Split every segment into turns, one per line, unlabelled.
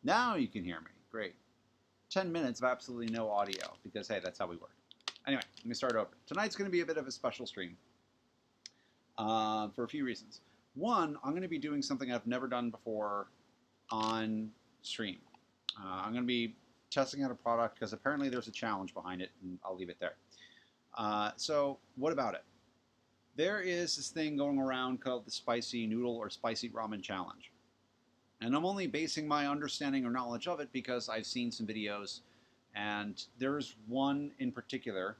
Now you can hear me. Great. 10 minutes of absolutely no audio because, hey, that's how we work. Anyway, let me start over. Tonight's going to be a bit of a special stream for a few reasons. One, I'm going to be doing something I've never done before on stream. I'm going to be testing out a product because apparently there's a challenge behind it, and I'll leave it there. So what about it? There is this thing going around called the Spicy Noodle or Spicy Ramen Challenge. And I'm only basing my understanding or knowledge of it because I've seen some videos, and there's one in particular.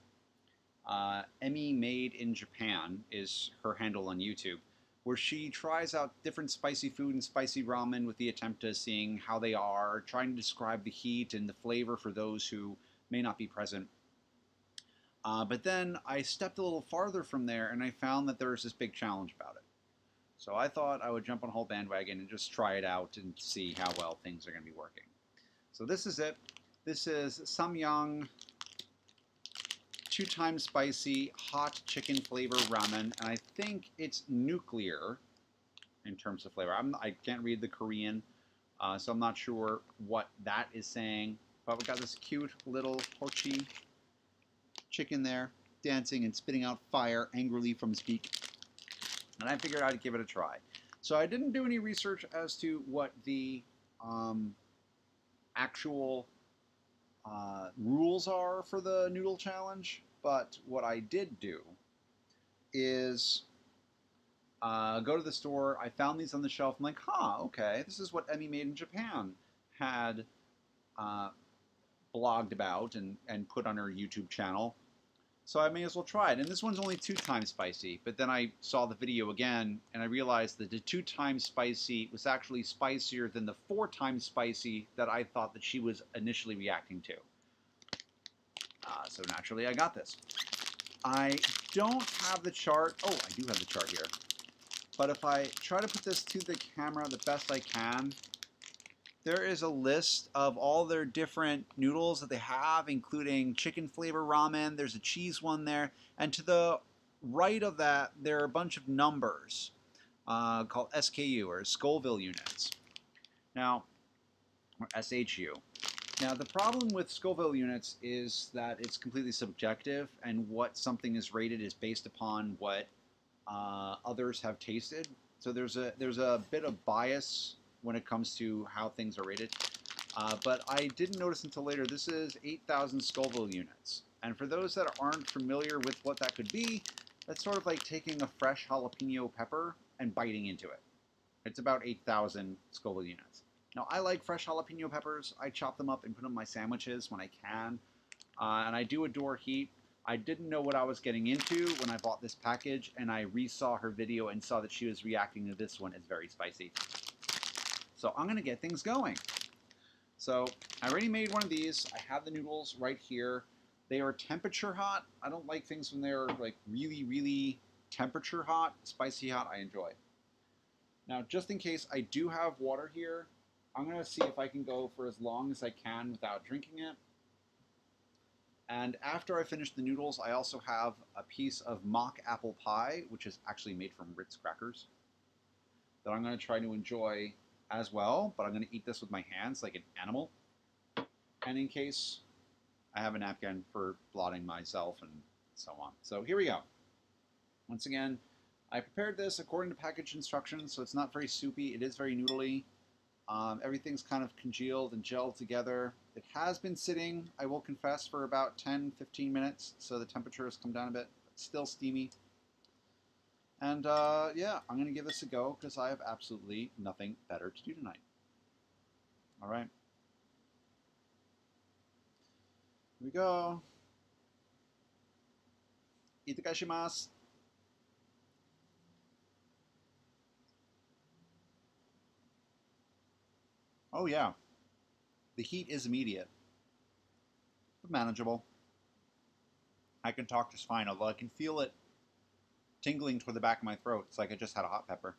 Emmy Made in Japan is her handle on YouTube, where she tries out different spicy food and spicy ramen with the attempt of seeing how they are, trying to describe the heat and the flavor for those who may not be present. But then I stepped a little farther from there and I found that there was this big challenge about it. So I thought I would jump on a whole bandwagon and just try it out and see how well things are going to be working. So this is it. This is Samyang 2x spicy hot chicken flavor ramen, and I think it's nuclear in terms of flavor. I can't read the Korean, so I'm not sure what that is saying. But we got this cute little hochi chicken there, dancing and spitting out fire angrily from his beak. And I figured I'd give it a try. So I didn't do any research as to what the actual rules are for the noodle challenge, but what I did do is go to the store. I found these on the shelf. I'm like, huh, okay, this is what Emmy Made in Japan had blogged about and put on her YouTube channel. So I may as well try it. And this one's only 2x spicy, but then I saw the video again and I realized that the 2x spicy was actually spicier than the 4x spicy that I thought that she was initially reacting to. So naturally I got this. I don't have the chart. Oh, I do have the chart here. But if I try to put this to the camera the best I can, there is a list of all their different noodles that they have, including chicken flavor ramen. There's a cheese one there. And to the right of that, there are a bunch of numbers called SKU, or Scoville units. Now, or SHU. Now, the problem with Scoville units is that it's completely subjective, and what something is rated is based upon what others have tasted. So there's a bit of bias when it comes to how things are rated. But I didn't notice until later, this is 8,000 Scoville units. And for those that aren't familiar with what that could be, that's sort of like taking a fresh jalapeno pepper and biting into it. It's about 8,000 Scoville units. Now, I like fresh jalapeno peppers. I chop them up and put them in my sandwiches when I can. And I do adore heat. I didn't know what I was getting into when I bought this package, and I re-saw her video and saw that she was reacting to this one as very spicy. So I'm going to get things going. So I already made one of these. I have the noodles right here. They are temperature hot. I don't like things when they're like really, really temperature hot. Spicy hot, I enjoy. Now, just in case I do have water here, I'm going to see if I can go for as long as I can without drinking it. And after I finish the noodles, I also have a piece of mock apple pie, which is actually made from Ritz crackers, that I'm going to try to enjoy as well, but I'm going to eat this with my hands like an animal. And in case, I have a napkin for blotting myself and so on. So here we go. Once again, I prepared this according to package instructions, so it's not very soupy. It is very noodly. Everything's kind of congealed and gelled together. It has been sitting, I will confess, for about 10-15 minutes, so the temperature has come down a bit. It's still steamy. And yeah, I'm going to give this a go because I have absolutely nothing better to do tonight. All right. Here we go. Itadakimasu. Oh yeah, the heat is immediate, but manageable. I can talk just fine, although I can feel it tingling toward the back of my throat. It's like I just had a hot pepper.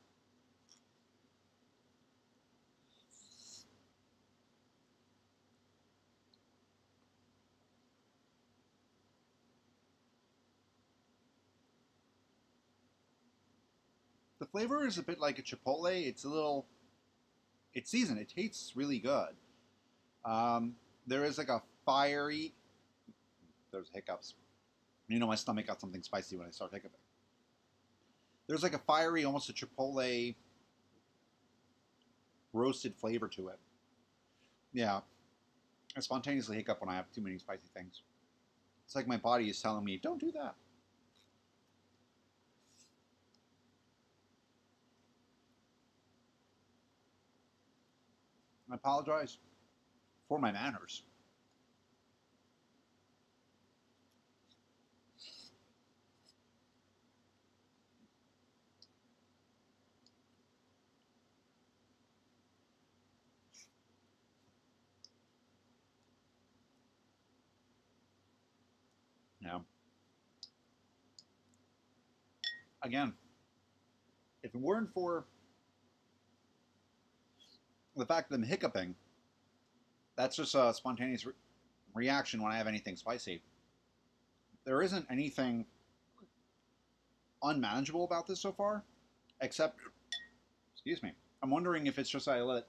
The flavor is a bit like a chipotle. It's seasoned. It tastes really good. There is like a fiery. There's hiccups. You know, my stomach got something spicy when I start hiccuping. There's like a fiery, almost a chipotle roasted flavor to it. Yeah, I spontaneously hiccup when I have too many spicy things. It's like my body is telling me, don't do that. I apologize for my manners. Yeah. Again, if it weren't for the fact that I'm hiccuping, that's just a spontaneous reaction when I have anything spicy. There isn't anything unmanageable about this so far, except, excuse me, I'm wondering if it's just I let it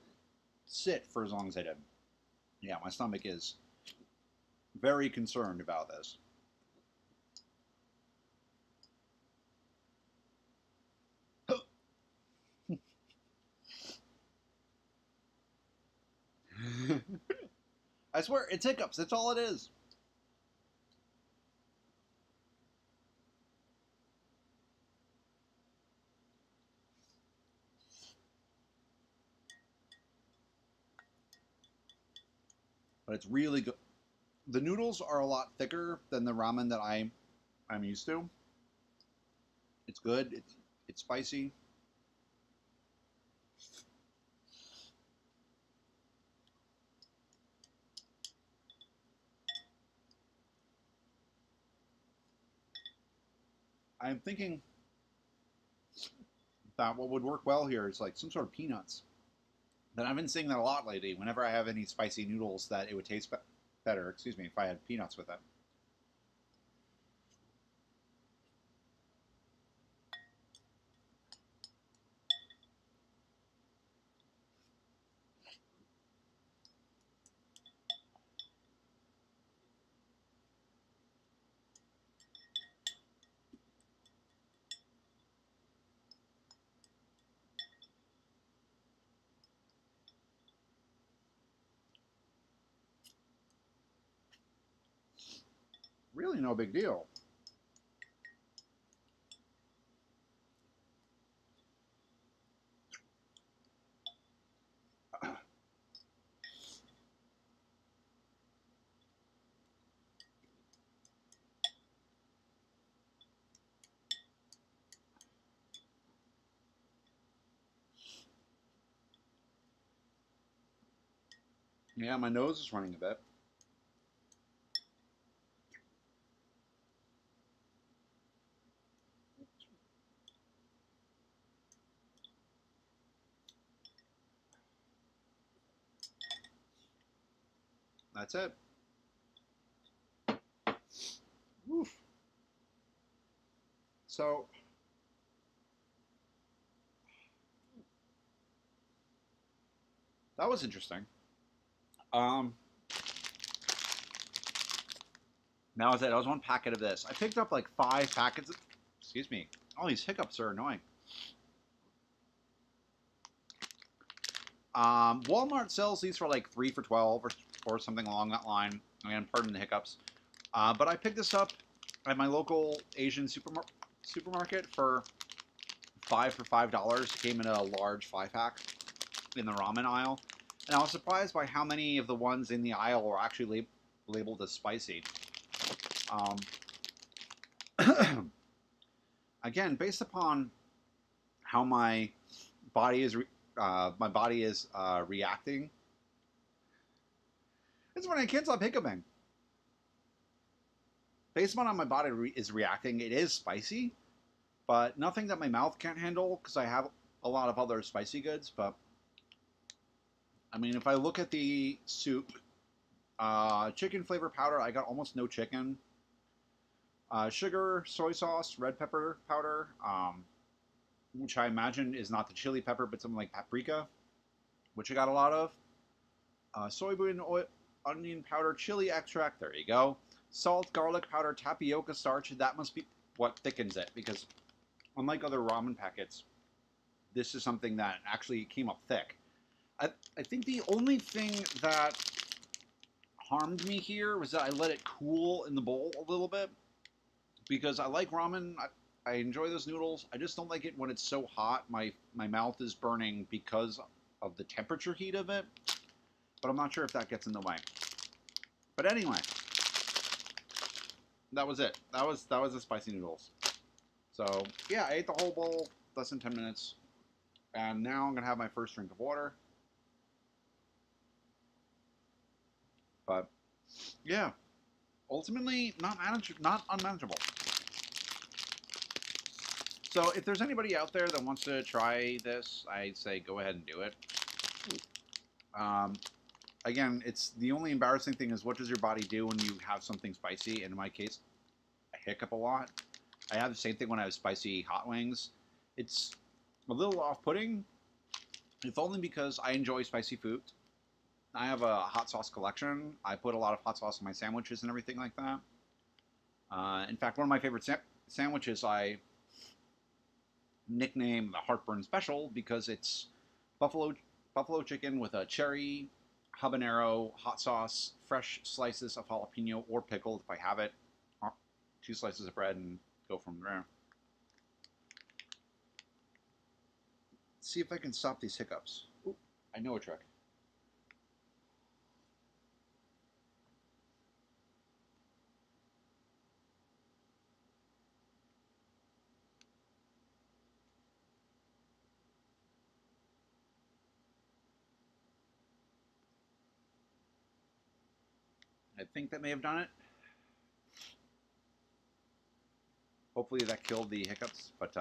sit for as long as I did. Yeah, my stomach is very concerned about this. I swear, it's hiccups. That's all it is. But it's really good. The noodles are a lot thicker than the ramen that I'm used to. It's good. It's spicy. I'm thinking that what would work well here is like some sort of peanuts. But I've been seeing that a lot lately. Whenever I have any spicy noodles, that it would taste better. Excuse me, if I had peanuts with it. Really, no big deal. Yeah, my nose is running a bit. That's it. Oof. So that was interesting. Um, Now is it? I was one packet of this. I picked up like 5 packets. Excuse me. All these hiccups are annoying. Walmart sells these for like 3 for 12 or something along that line. Again, pardon the hiccups. But I picked this up at my local Asian supermarket for 5 for $5. It came in a large 5-pack in the ramen aisle. And I was surprised by how many of the ones in the aisle were actually labeled as spicy. Again, based upon how my body is reacting, it's when I can't stop hiccuping. Based upon how my body is reacting, it is spicy, but nothing that my mouth can't handle because I have a lot of other spicy goods. But I mean, if I look at the soup, chicken flavor powder, I got almost no chicken. Sugar, soy sauce, red pepper powder, which I imagine is not the chili pepper, but something like paprika, which I got a lot of. Soybean oil, onion powder, chili extract. There you go. Salt, garlic powder, tapioca starch. That must be what thickens it, because unlike other ramen packets, this is something that actually came up thick. I think the only thing that harmed me here was that I let it cool in the bowl a little bit, because I like ramen. I enjoy those noodles. I just don't like it when it's so hot. My mouth is burning because of the temperature heat of it. But I'm not sure if that gets in the way. But anyway, that was it. That was the spicy noodles. So yeah, I ate the whole bowl, less than 10 minutes. And now I'm gonna have my first drink of water. But yeah, ultimately not unmanageable. So if there's anybody out there that wants to try this, I'd say go ahead and do it. Again, it's the only embarrassing thing is what does your body do when you have something spicy? And in my case, I hiccup a lot. I have the same thing when I have spicy hot wings. It's a little off-putting, if only because I enjoy spicy food. I have a hot sauce collection. I put a lot of hot sauce on my sandwiches and everything like that. In fact, one of my favorite sandwiches I nickname the Heartburn Special because it's buffalo chicken with a cherry habanero hot sauce, fresh slices of jalapeno or pickled if I have it, 2 slices of bread, and go from there. Let's see if I can stop these hiccups. Ooh, I know a trick. I think that may have done it. Hopefully that killed the hiccups, but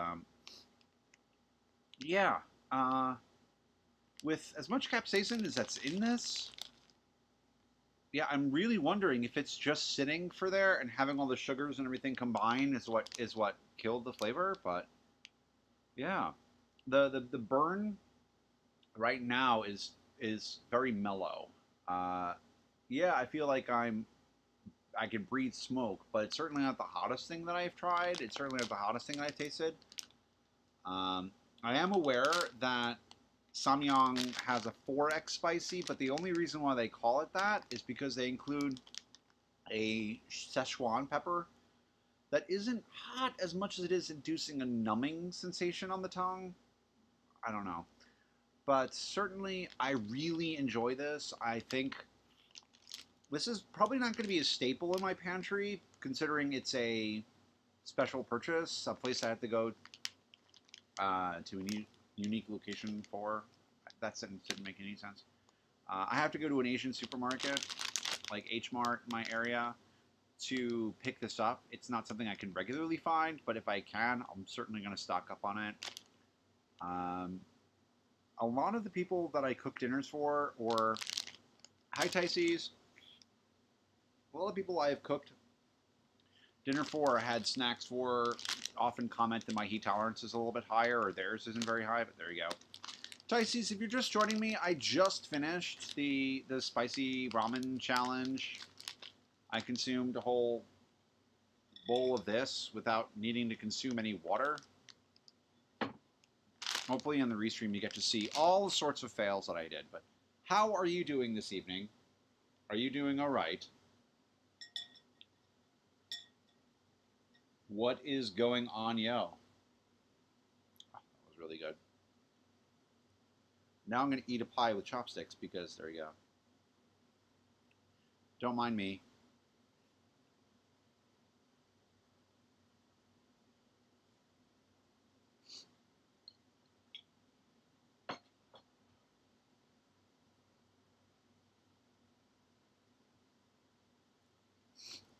yeah. With as much capsaicin as that's in this, yeah, I'm really wondering if it's just sitting for there and having all the sugars and everything combined is what killed the flavor. But yeah, the burn right now is very mellow. Uh, yeah, I feel like I can breathe smoke, but it's certainly not the hottest thing that I've tried. It's certainly not the hottest thing I've tasted. I am aware that Samyang has a 4x spicy, but the only reason why they call it that is because they include a Szechuan pepper that isn't hot as much as it is inducing a numbing sensation on the tongue. I don't know. But certainly, I really enjoy this. I think this is probably not going to be a staple in my pantry, considering it's a special purchase, a place I have to go to a unique location for. That sentence didn't make any sense. I have to go to an Asian supermarket, like H Mart in my area, to pick this up. It's not something I can regularly find, but if I can, I'm certainly going to stock up on it. A lot of the people that I cook dinners for, or hi Tysees, a lot of people I have cooked dinner for or had snacks for often comment that my heat tolerance is a little bit higher or theirs isn't very high, but there you go. Tysees, if you're just joining me, I just finished the spicy ramen challenge. I consumed a whole bowl of this without needing to consume any water. Hopefully in the restream you get to see all the sorts of fails that I did. But how are you doing this evening? Are you doing all right? What is going on, yo? Oh, that was really good. Now I'm going to eat a pie with chopsticks because there you go. Don't mind me.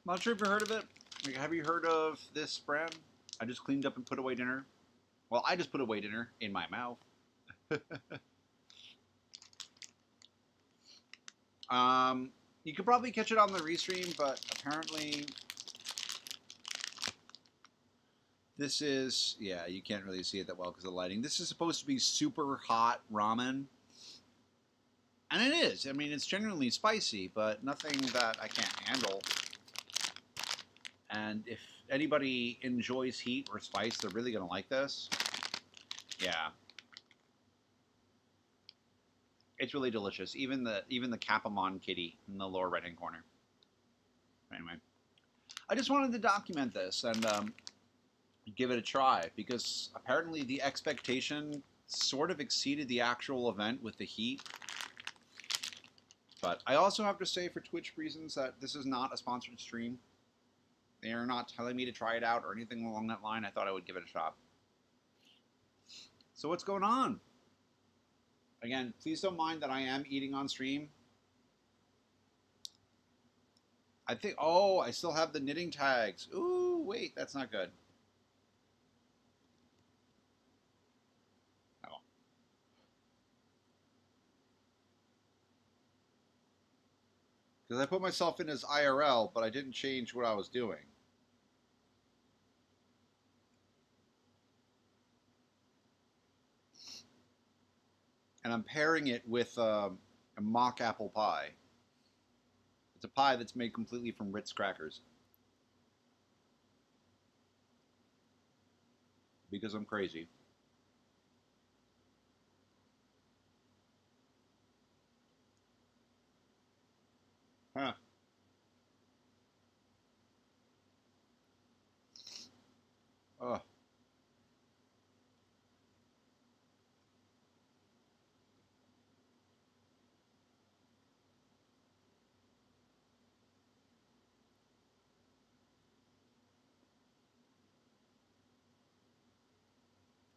Not sure if you heard of it. Like, have you heard of this brand? I just cleaned up and put away dinner. Well, I just put away dinner in my mouth. You could probably catch it on the restream, but apparently this is, yeah, you can't really see it that well because of the lighting. This is supposed to be super hot ramen. And it is. I mean, it's genuinely spicy, but nothing that I can't handle. And if anybody enjoys heat or spice, they're really going to like this. Yeah. It's really delicious. Even the Capamon kitty in the lower right-hand corner. Anyway, I just wanted to document this and give it a try because apparently the expectation sort of exceeded the actual event with the heat. But I also have to say for Twitch reasons that this is not a sponsored stream. They are not telling me to try it out or anything along that line. I thought I would give it a shot. So what's going on? Again, please don't mind that I am eating on stream. I think, oh, I still have the knitting tags. Ooh, wait, that's not good. Oh. Because I put myself in as IRL, but I didn't change what I was doing. And I'm pairing it with a mock apple pie. It's a pie that's made completely from Ritz crackers. Because I'm crazy. Huh. Oh.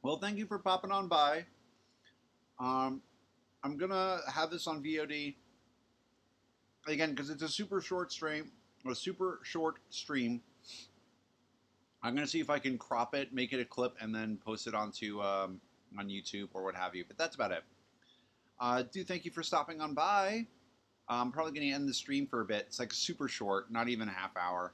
Well, thank you for popping on by. I'm gonna have this on VOD again because it's a super short stream. I'm gonna see if I can crop it, make it a clip, and then post it onto on YouTube or what have you. But that's about it. Do thank you for stopping on by. I'm probably gonna end the stream for a bit. It's like super short, not even a half hour.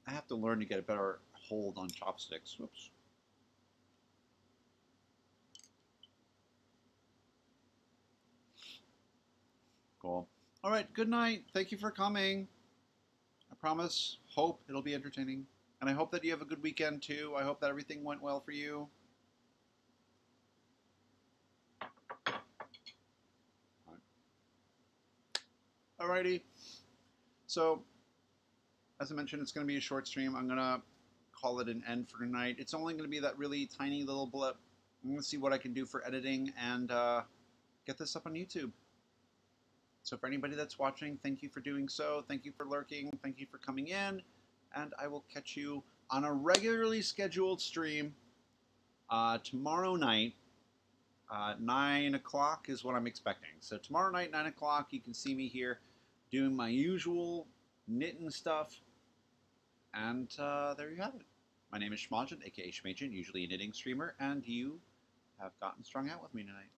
I have to learn to get a better hold on chopsticks. Whoops. Cool. All right, good night. Thank you for coming. I promise, hope it'll be entertaining. And I hope that you have a good weekend too. I hope that everything went well for you. Alrighty. So, as I mentioned, it's going to be a short stream. I'm going to call it an end for tonight. It's only going to be that really tiny little blip. I'm going to see what I can do for editing and get this up on YouTube. So for anybody that's watching, thank you for doing so. Thank you for lurking. Thank you for coming in. And I will catch you on a regularly scheduled stream tomorrow night. 9 o'clock is what I'm expecting. So tomorrow night, 9 o'clock, you can see me here doing my usual knitting stuff. And there you have it. My name is Schmagent, aka Schmagent, usually a knitting streamer, and you have gotten strung out with me tonight.